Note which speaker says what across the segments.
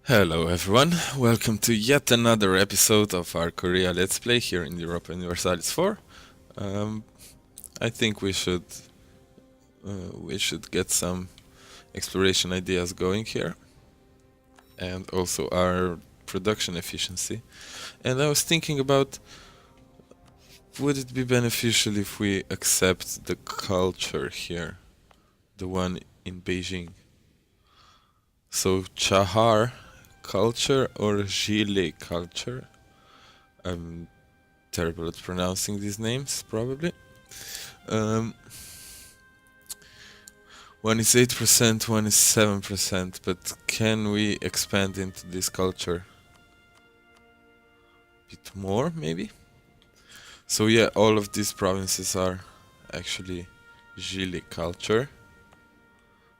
Speaker 1: Hello everyone, welcome to yet another episode of our Korea Let's Play here in Europa Universalis 4. Um, I think we should get some exploration ideas going here, and also our production efficiency. And I was thinking about, would it be beneficial if we accept the culture here, the one in Beijing? So Chahar culture or Gile culture? I'm terrible at pronouncing these names, probably. Um, one is 8%, one is 7%, but can we expand into this culture a bit more, maybe? So yeah, all of these provinces are actually Gile culture,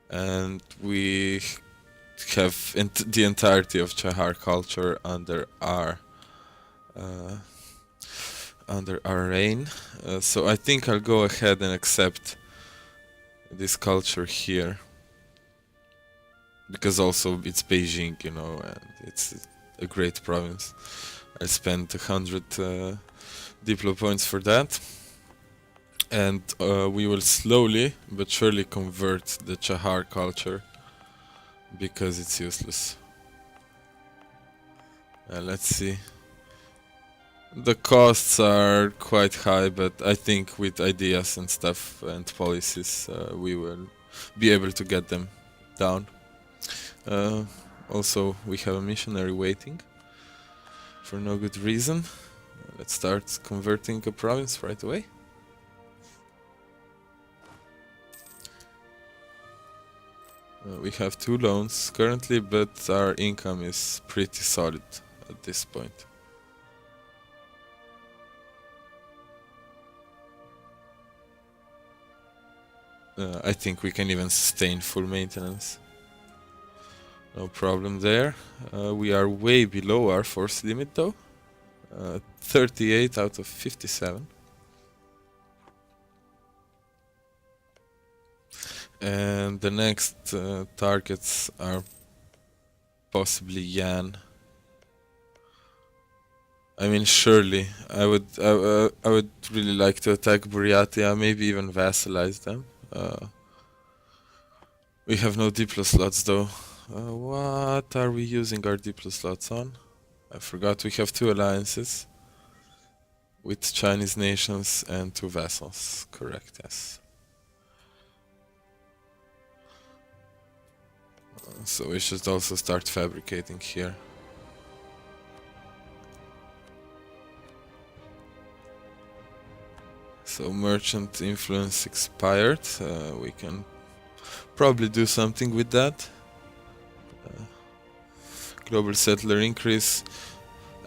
Speaker 1: and we have the entirety of Chahar culture under our reign. So I think I'll go ahead and accept this culture here, because also it's Beijing, and it's a great province. I spent 100 Diplo points for that, and we will slowly but surely convert the Chahar culture, because it's useless. Let's see. The costs are quite high, but I think with ideas and stuff and policies, we will be able to get them down. Also, we have a missionary waiting for no good reason. Let's start converting a province right away. We have 2 loans currently, but our income is pretty solid at this point. I think we can even sustain full maintenance. No problem there. We are way below our force limit though. 38 out of 57. And the next targets are possibly Yan. I mean, surely I would really like to attack Buryatia, maybe even vassalize them. We have no Diplo slots though. What are we using our Diplo slots on? I forgot we have 2 alliances with Chinese nations and 2 vassals. Correct, yes. So we should also start fabricating here. So merchant influence expired. We can probably do something with that. Global settler increase.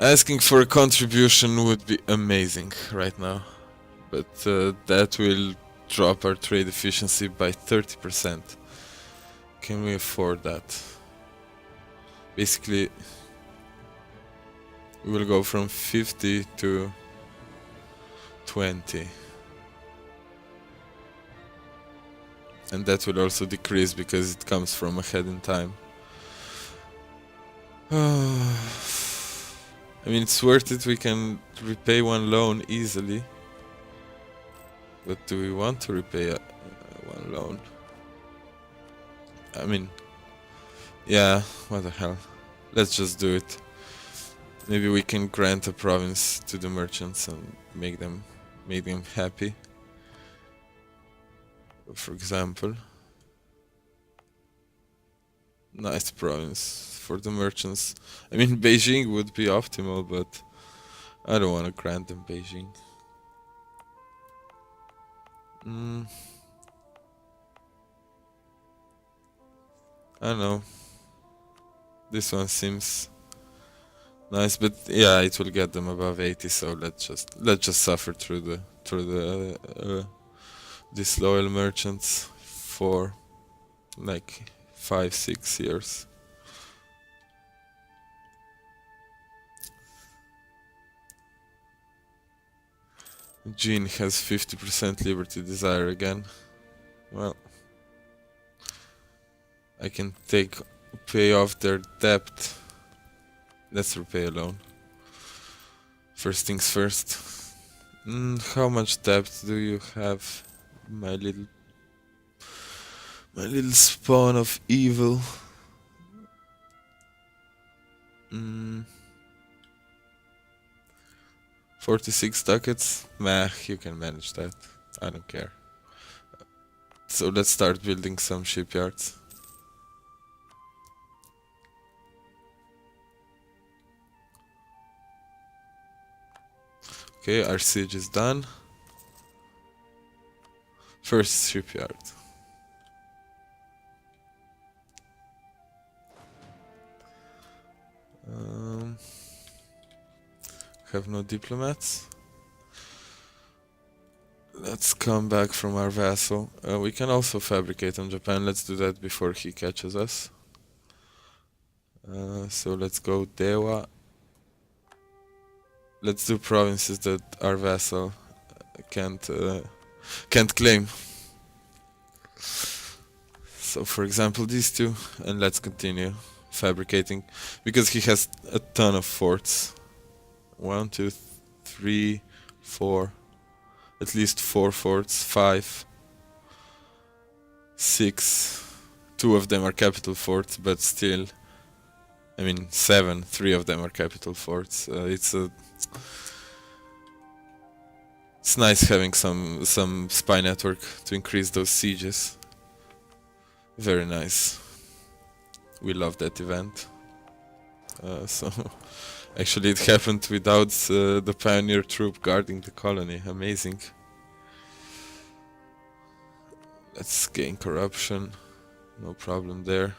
Speaker 1: Asking for a contribution would be amazing right now, but that will drop our trade efficiency by 30%. Can we afford that? Basically, we will go from 50 to 20. And that will also decrease because it comes from ahead in time. I mean, it's worth it, we can repay 1 loan easily. But do we want to repay 1 loan? I mean, yeah, what the hell. Let's just do it. Maybe we can grant a province to the merchants and make them happy. For example. Nice province for the merchants. I mean, Beijing would be optimal, but I don't want to grant them Beijing. I don't know. This one seems nice, but yeah, it will get them above 80. So let's just suffer through the disloyal merchants for like 5-6 years. Jean has 50% liberty desire again. Well, I can pay off their debt let's repay a loan. First things first. How much debt do you have, my little spawn of evil? 46 ducats? Meh, you can manage that. I don't care. So let's start building some shipyards. Okay, our siege is done. First shipyard. Have no diplomats. Let's come back from our vassal. We can also fabricate on Japan. Let's do that before he catches us. So let's go Dewa. Let's do provinces that our vassal can't claim. So for example these two, and let's continue fabricating because he has a ton of forts. 1, 2, 3, 4, at least 4 forts, 5, 6. 2 of them are capital forts, but still, I mean 7. 3 of them are capital forts. It's nice having some spy network to increase those sieges. Very nice. We love that event. So actually it happened without the pioneer troop guarding the colony. Amazing. Let's gain corruption. No problem there.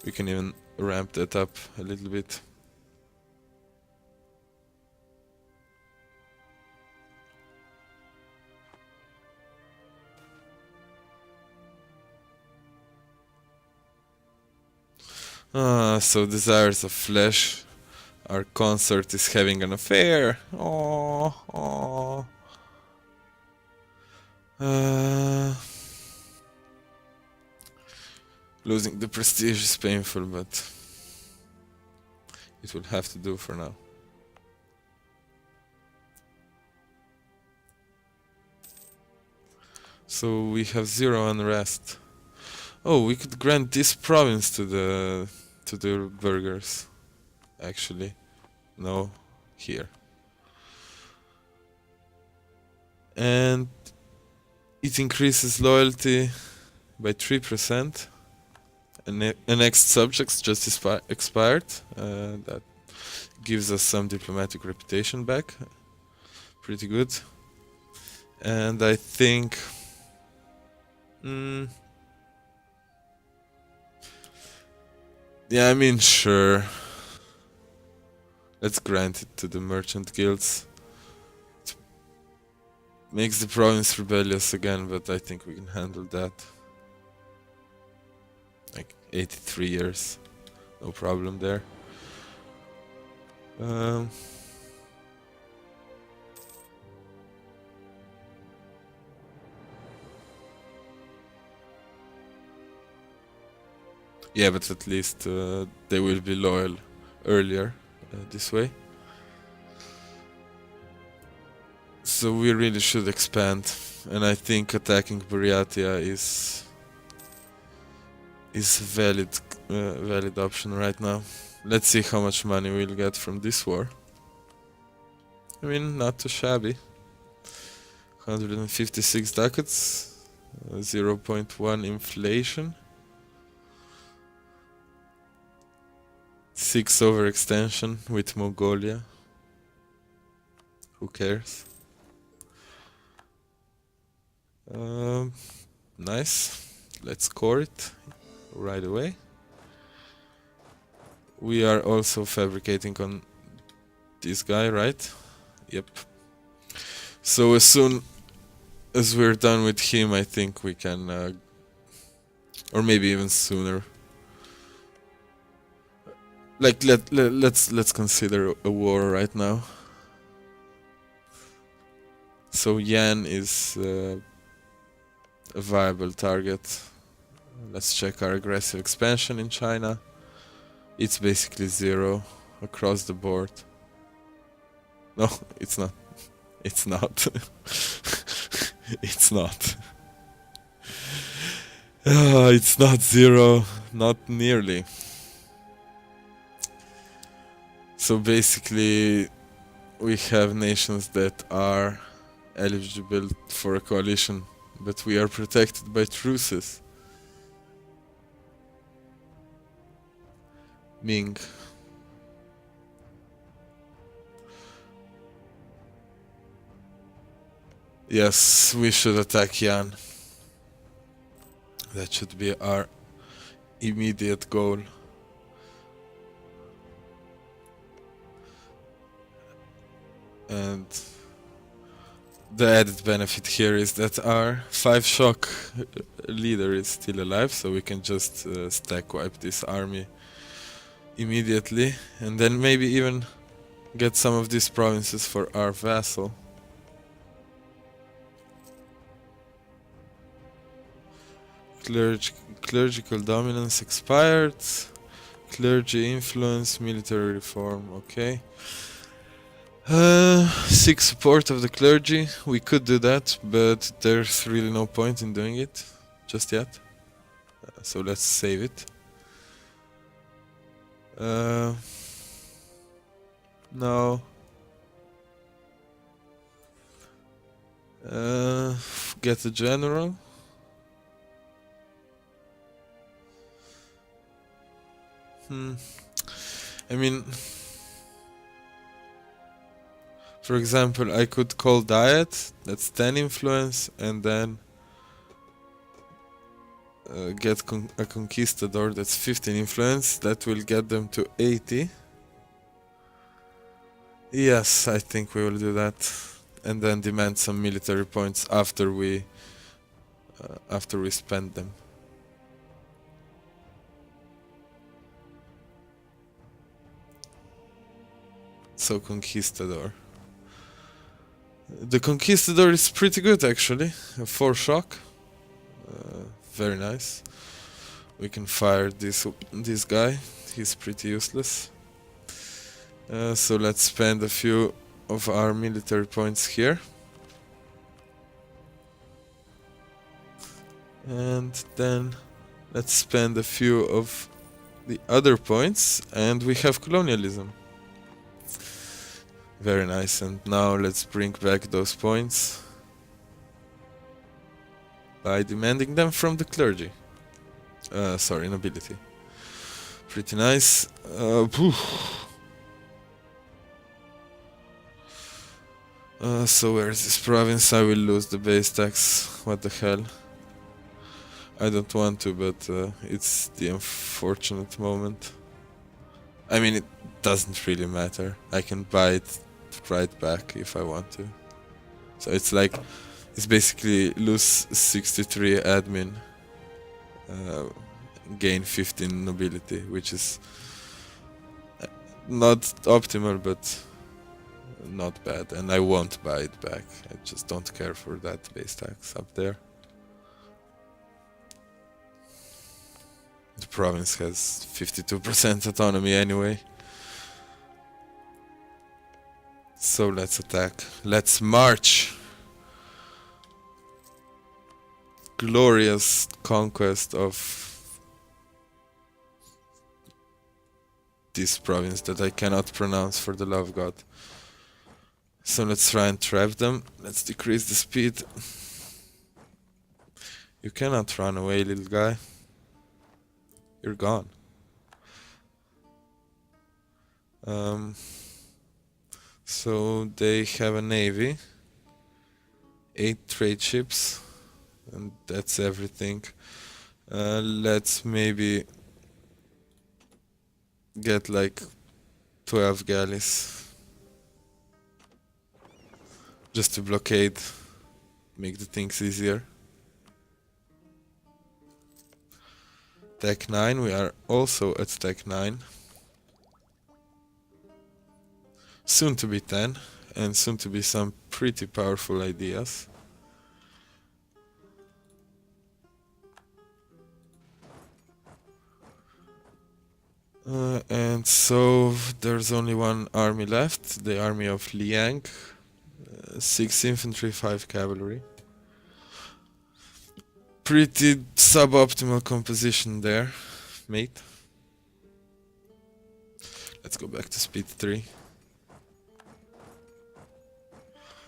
Speaker 1: We can even ramp that up a little bit. So desires of flesh. Our consort is having an affair. Oh. Losing the prestige is painful, but it will have to do for now. So we have 0 unrest. Oh, we could grant this province to the burghers. Actually, no, here. And it increases loyalty by 3%. Annexed subjects just expired. That gives us some diplomatic reputation back. Pretty good. And I think yeah, I mean, sure. Let's grant it to the merchant guilds. It makes the province rebellious again, but I think we can handle that. Like 83 years. No problem there. Yeah, but at least they will be loyal earlier this way. So we really should expand, and I think attacking Buryatia is valid option right now. Let's see how much money we'll get from this war. I mean, not too shabby. 156 ducats, 0.1 inflation. 6 overextension with Mongolia. Who cares? Nice. Let's core it right away. We are also fabricating on this guy, right? Yep. So as soon as we're done with him, I think we can, or maybe even sooner. Like let's consider a war right now. So Yan is a viable target. Let's check our aggressive expansion in China. It's basically 0 across the board. No, it's not. It's not. It's not. It's not 0, not nearly. So basically, we have nations that are eligible for a coalition, but we are protected by truces. Ming. Yes, we should attack Yan. That should be our immediate goal. And the added benefit here is that our 5 shock leader is still alive, so we can just stack wipe this army immediately, and then maybe even get some of these provinces for our vassal. Clerical dominance expired. Clergy influence, military reform, okay. Seek support of the clergy. We could do that, but there's really no point in doing it just yet. So let's save it. No. Get a general. I mean, for example, I could call Diet, that's 10 influence, and then get a Conquistador, that's 15 influence, that will get them to 80. Yes, I think we will do that. And then demand some military points after we spend them. So Conquistador. The Conquistador is pretty good actually. 4 shock. Very nice. We can fire this guy. He's pretty useless. So let's spend a few of our military points here. And then let's spend a few of the other points, and we have colonialism. Very nice, and now let's bring back those points by demanding them from the clergy. Sorry, nobility. Pretty nice. So where is this province? I will lose the base tax. What the hell? I don't want to, but it's the unfortunate moment. I mean, it doesn't really matter. I can buy it right back if I want to. So it's like, it's basically lose 63 admin, gain 15 nobility, which is not optimal, but not bad. And I won't buy it back. I just don't care for that base tax up there. The province has 52% autonomy anyway. So let's attack. Let's march! Glorious conquest of this province that I cannot pronounce for the love of God. So let's try and trap them. Let's decrease the speed. You cannot run away, little guy. You're gone. So they have a navy, 8 trade ships, and that's everything. Let's maybe get like 12 galleys just to blockade, make the things easier. Tech 9, we are also at Tech 9. Soon to be 10, and soon to be some pretty powerful ideas. And so there's only one army left, the army of Liang. 6 infantry, 5 cavalry. Pretty suboptimal composition there, mate. Let's go back to speed 3.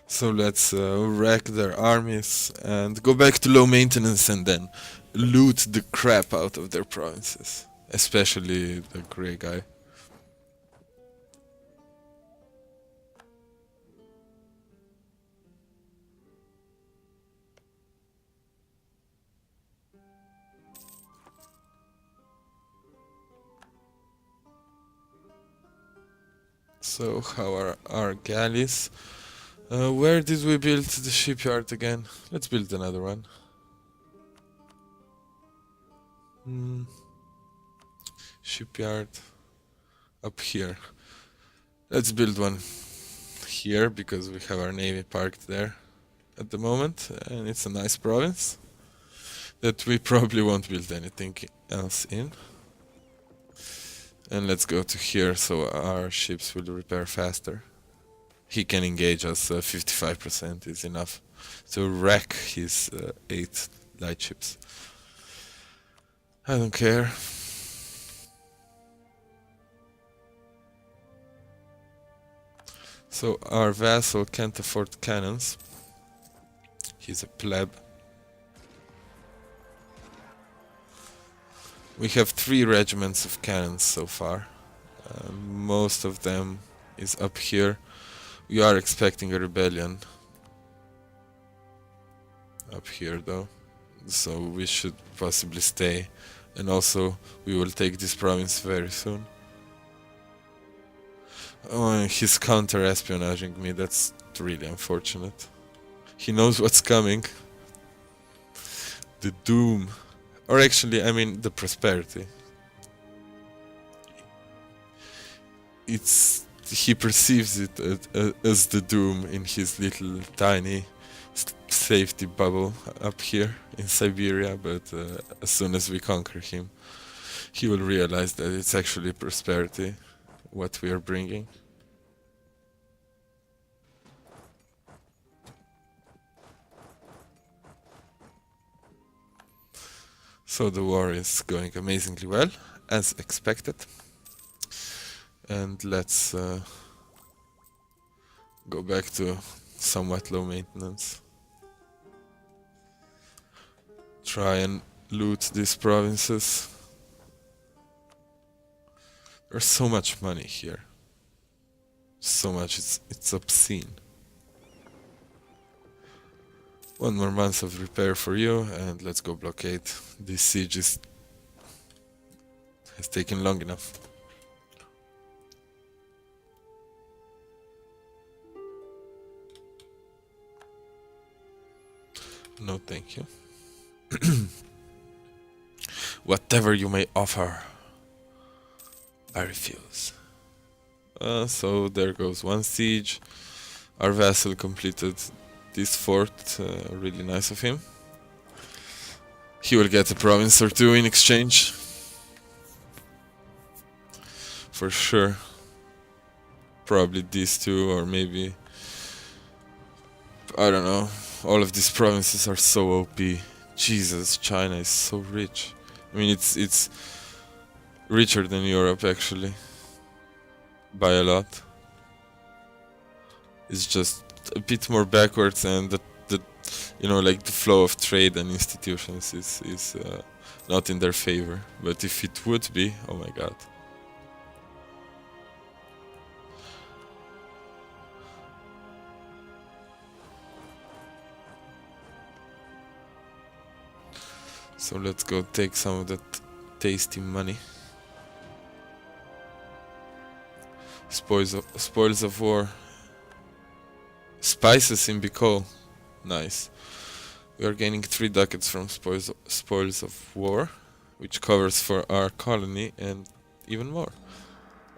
Speaker 1: So let's wreck their armies and go back to low maintenance and then loot the crap out of their provinces. Especially the grey guy. So how are our galleys? Where did we build the shipyard again? Let's build another one. Shipyard up here. Let's build one here because we have our navy parked there at the moment, and it's a nice province that we probably won't build anything else in. And let's go to here so our ships will repair faster. He can engage us, 55% is enough to wreck his 8 light ships. I don't care. So our vassal can't afford cannons. He's a pleb. We have 3 regiments of cannons so far. Most of them is up here. We are expecting a rebellion up here though, so we should possibly stay, and also we will take this province very soon. Oh, and he's counter-espionaging me, that's really unfortunate. He knows what's coming. The doom. Or actually, I mean, the prosperity. He perceives it as the doom in his little tiny safety bubble up here in Siberia, but as soon as we conquer him, he will realize that it's actually prosperity, what we are bringing. So the war is going amazingly well, as expected. And let's go back to somewhat low maintenance. Try and loot these provinces. There's so much money here. So much, it's obscene. 1 more month of repair for you, and let's go blockade. This siege has taken long enough. No, thank you. Whatever you may offer, I refuse. So there goes 1 siege. Our vassal completed this fort, really nice of him. He will get a province or 2 in exchange. For sure. Probably these 2, or maybe, I don't know. All of these provinces are so OP. Jesus, China is so rich. I mean, it's richer than Europe actually, by a lot. It's just a bit more backwards, and the you know, like the flow of trade and institutions is not in their favor. But if it would be, oh my god. So let's go take some of that tasty money. Spoils of war. Spices in Bicol. Nice. We are gaining 3 ducats from spoils of war, which covers for our colony and even more.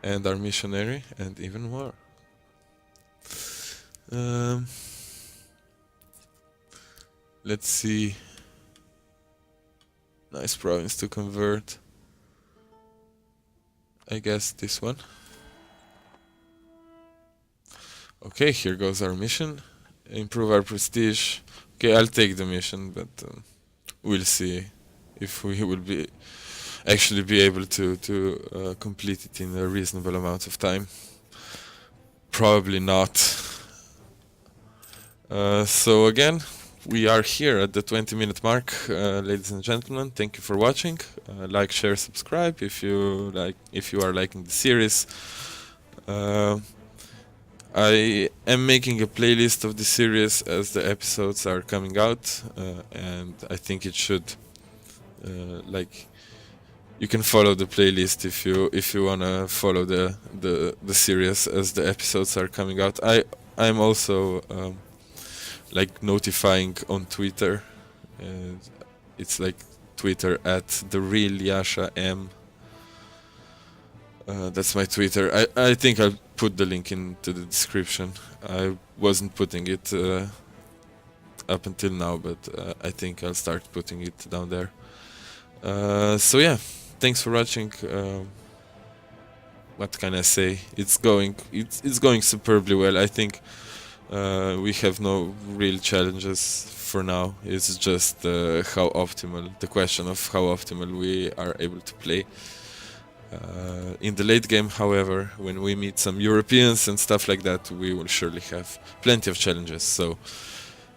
Speaker 1: And our missionary and even more. Let's see. Nice province to convert. I guess this one. Okay, here goes our mission. Improve our prestige. Okay, I'll take the mission, but we'll see if we will be actually be able to complete it in a reasonable amount of time. Probably not. So again, we are here at the 20-minute mark, ladies and gentlemen. Thank you for watching. Like, share, subscribe if you are liking the series. I am making a playlist of the series as the episodes are coming out, and I think it should you can follow the playlist if you wanna follow the series as the episodes are coming out. I'm also notifying on Twitter. It's like Twitter at the real Yasha M. That's my Twitter. I think I'll put the link into the description. I wasn't putting it up until now, but I think I'll start putting it down there. So yeah, thanks for watching. What can I say? It's going superbly well. I think we have no real challenges for now. It's just the question of how optimal we are able to play. In the late game, however, when we meet some Europeans and stuff like that, we will surely have plenty of challenges. So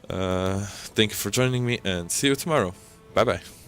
Speaker 1: thank you for joining me, and see you tomorrow. Bye bye.